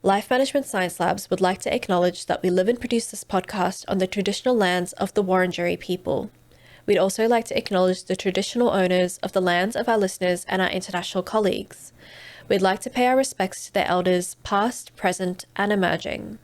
Life Management Science Labs would like to acknowledge that we live and produce this podcast on the traditional lands of the Wurundjeri people. We'd also like to acknowledge the traditional owners of the lands of our listeners and our international colleagues. We'd like to pay our respects to their elders, past, present, and emerging.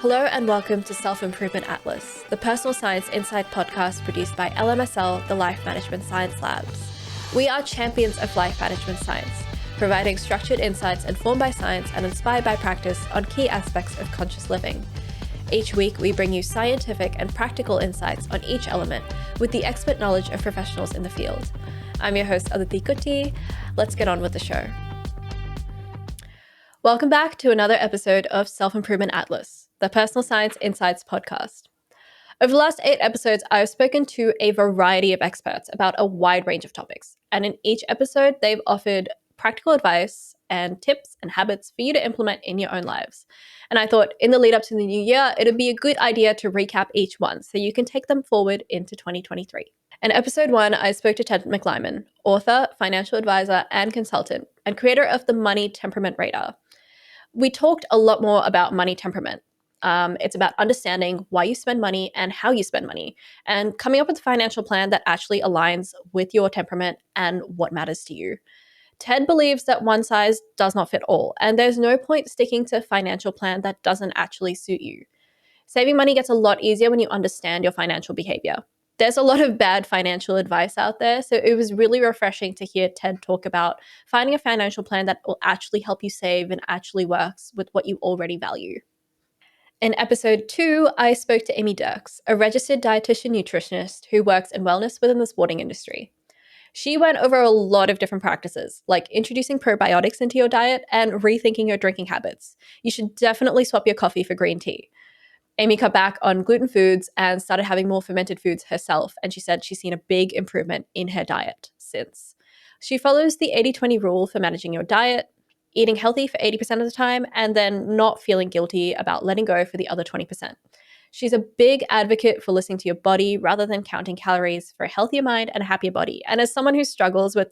Hello and welcome to Self-Improvement Atlas, the personal science insight podcast produced by LMSL, the Life Management Science Labs. We are champions of life management science, providing structured insights informed by science and inspired by practice on key aspects of conscious living. Each week, we bring you scientific and practical insights on each element with the expert knowledge of professionals in the field. I'm your host, Aditi Kutty. Let's get on with the show. Welcome back to another episode of Self-Improvement Atlas, the Personal Science Insights podcast. Over the last 8 episodes, I've spoken to a variety of experts about a wide range of topics. And in each episode, they've offered practical advice and tips and habits for you to implement in your own lives. And I thought in the lead up to the new year, it would be a good idea to recap each one so you can take them forward into 2023. In episode 1, I spoke to Ted McLyman, author, financial advisor, and consultant, and creator of the Money Temperament Radar. We talked a lot more about money temperament. It's about understanding why you spend money and how you spend money, and coming up with a financial plan that actually aligns with your temperament and what matters to you. Ted believes that one size does not fit all, and there's no point sticking to a financial plan that doesn't actually suit you. Saving money gets a lot easier when you understand your financial behavior. There's a lot of bad financial advice out there, so it was really refreshing to hear Ted talk about finding a financial plan that will actually help you save and actually works with what you already value. In episode 2, I spoke to Amy Dirks, a registered dietitian nutritionist who works in wellness within the sporting industry. She went over a lot of different practices, like introducing probiotics into your diet and rethinking your drinking habits. You should definitely swap your coffee for green tea. Amy cut back on gluten foods and started having more fermented foods herself, and she said she's seen a big improvement in her diet since. She follows the 80-20 rule for managing your diet, eating healthy for 80% of the time, and then not feeling guilty about letting go for the other 20%. She's a big advocate for listening to your body rather than counting calories for a healthier mind and a happier body. And as someone who struggles with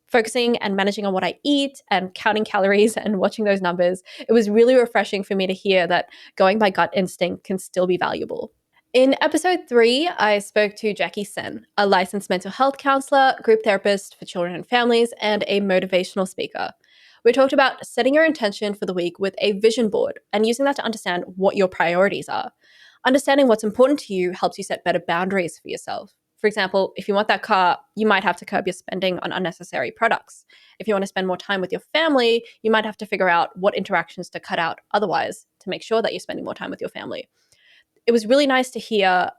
focusing and managing on what I eat and counting calories and watching those numbers, it was really refreshing for me to hear that going by gut instinct can still be valuable. In episode 3, I spoke to Jackie Sen, a licensed mental health counselor, group therapist for children and families, and a motivational speaker. We talked about setting your intention for the week with a vision board and using that to understand what your priorities are. Understanding what's important to you helps you set better boundaries for yourself. For example, if you want that car, you might have to curb your spending on unnecessary products. If you want to spend more time with your family, you might have to figure out what interactions to cut out otherwise to make sure that you're spending more time with your family. It was really nice to hear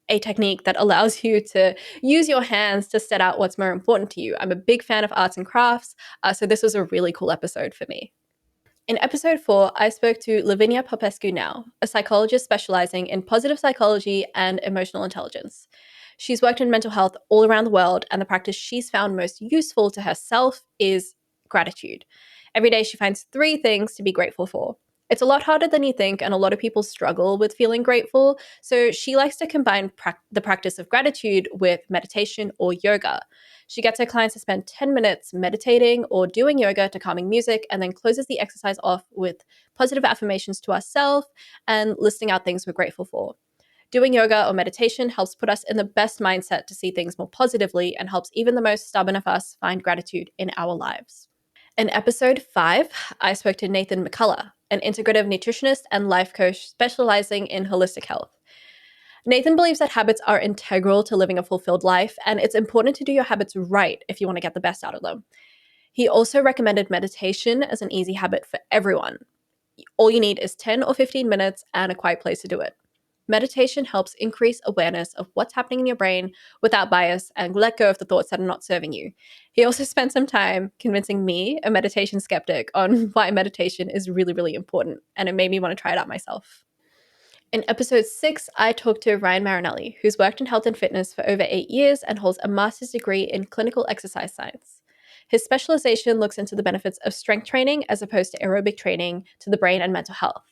a technique that allows you to use your hands to set out what's more important to you. I'm a big fan of arts and crafts, so this was a really cool episode for me. In episode 4, I spoke to Lavinia Popescu-Now, a psychologist specializing in positive psychology and emotional intelligence. She's worked in mental health all around the world, and the practice she's found most useful to herself is gratitude. Every day she finds 3 things to be grateful for. It's a lot harder than you think, and a lot of people struggle with feeling grateful, so she likes to combine the practice of gratitude with meditation or yoga. She gets her clients to spend 10 minutes meditating or doing yoga to calming music, and then closes the exercise off with positive affirmations to ourselves and listing out things we're grateful for. Doing yoga or meditation helps put us in the best mindset to see things more positively and helps even the most stubborn of us find gratitude in our lives. In episode 5, I spoke to Nathan McCullough, an integrative nutritionist and life coach specializing in holistic health. Nathan believes that habits are integral to living a fulfilled life, and it's important to do your habits right if you want to get the best out of them. He also recommended meditation as an easy habit for everyone. All you need is 10 or 15 minutes and a quiet place to do it. Meditation helps increase awareness of what's happening in your brain without bias and let go of the thoughts that are not serving you. He also spent some time convincing me, a meditation skeptic, on why meditation is really, really important, and it made me want to try it out myself. In episode 6, I talked to Ryan Marinelli, who's worked in health and fitness for over 8 years and holds a master's degree in clinical exercise science. His specialization looks into the benefits of strength training as opposed to aerobic training to the brain and mental health.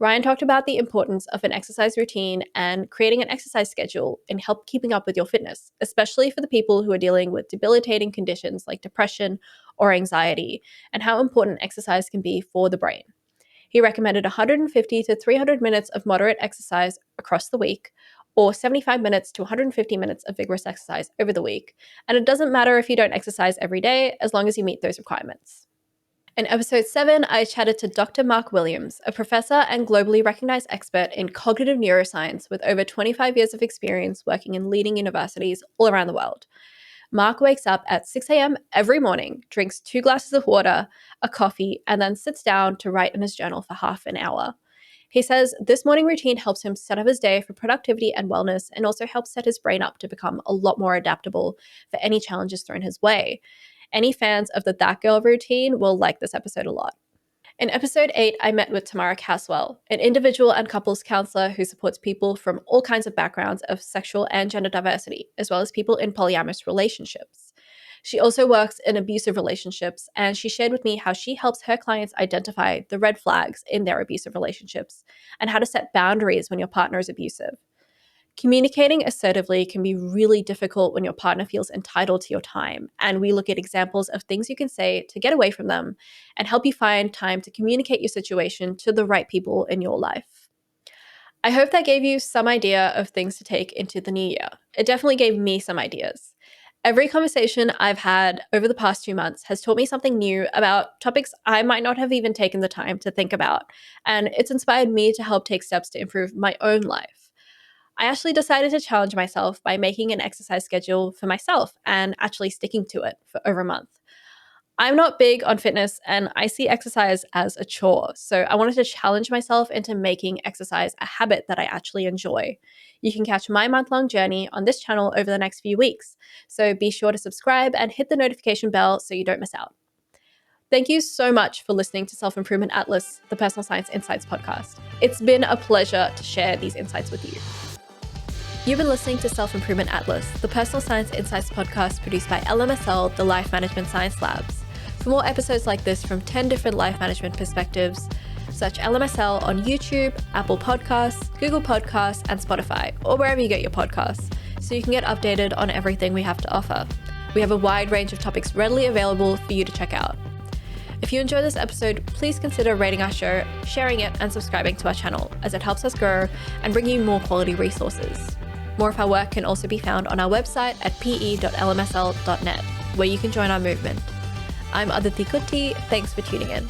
Ryan talked about the importance of an exercise routine and creating an exercise schedule in help keeping up with your fitness, especially for the people who are dealing with debilitating conditions like depression or anxiety, and how important exercise can be for the brain. He recommended 150 to 300 minutes of moderate exercise across the week, or 75 minutes to 150 minutes of vigorous exercise over the week. And it doesn't matter if you don't exercise every day, as long as you meet those requirements. In episode 7, I chatted to Dr. Mark Williams, a professor and globally recognized expert in cognitive neuroscience with over 25 years of experience working in leading universities all around the world. Mark wakes up at 6 a.m. every morning, drinks 2 glasses of water, a coffee, and then sits down to write in his journal for half an hour. He says this morning routine helps him set up his day for productivity and wellness, and also helps set his brain up to become a lot more adaptable for any challenges thrown his way. Any fans of the That Girl routine will like this episode a lot. In episode 8, I met with Tamara Caswell, an individual and couples counselor who supports people from all kinds of backgrounds of sexual and gender diversity, as well as people in polyamorous relationships. She also works in abusive relationships, and she shared with me how she helps her clients identify the red flags in their abusive relationships and how to set boundaries when your partner is abusive. Communicating assertively can be really difficult when your partner feels entitled to your time, and we look at examples of things you can say to get away from them and help you find time to communicate your situation to the right people in your life. I hope that gave you some idea of things to take into the new year. It definitely gave me some ideas. Every conversation I've had over the past 2 months has taught me something new about topics I might not have even taken the time to think about, and it's inspired me to help take steps to improve my own life. I actually decided to challenge myself by making an exercise schedule for myself and actually sticking to it for over a month. I'm not big on fitness and I see exercise as a chore, so I wanted to challenge myself into making exercise a habit that I actually enjoy. You can catch my month-long journey on this channel over the next few weeks, so be sure to subscribe and hit the notification bell so you don't miss out. Thank you so much for listening to Self-Improvement Atlas, the Personal Science Insights podcast. It's been a pleasure to share these insights with you. You've been listening to Self-Improvement Atlas, the Personal Science Insights podcast produced by LMSL, the Life Management Science Labs. For more episodes like this from 10 different life management perspectives, search LMSL on YouTube, Apple Podcasts, Google Podcasts, and Spotify, or wherever you get your podcasts, so you can get updated on everything we have to offer. We have a wide range of topics readily available for you to check out. If you enjoyed this episode, please consider rating our show, sharing it, and subscribing to our channel, as it helps us grow and bring you more quality resources. More of our work can also be found on our website at pe.lmsl.net, where you can join our movement. I'm Aditi Kutty. Thanks for tuning in.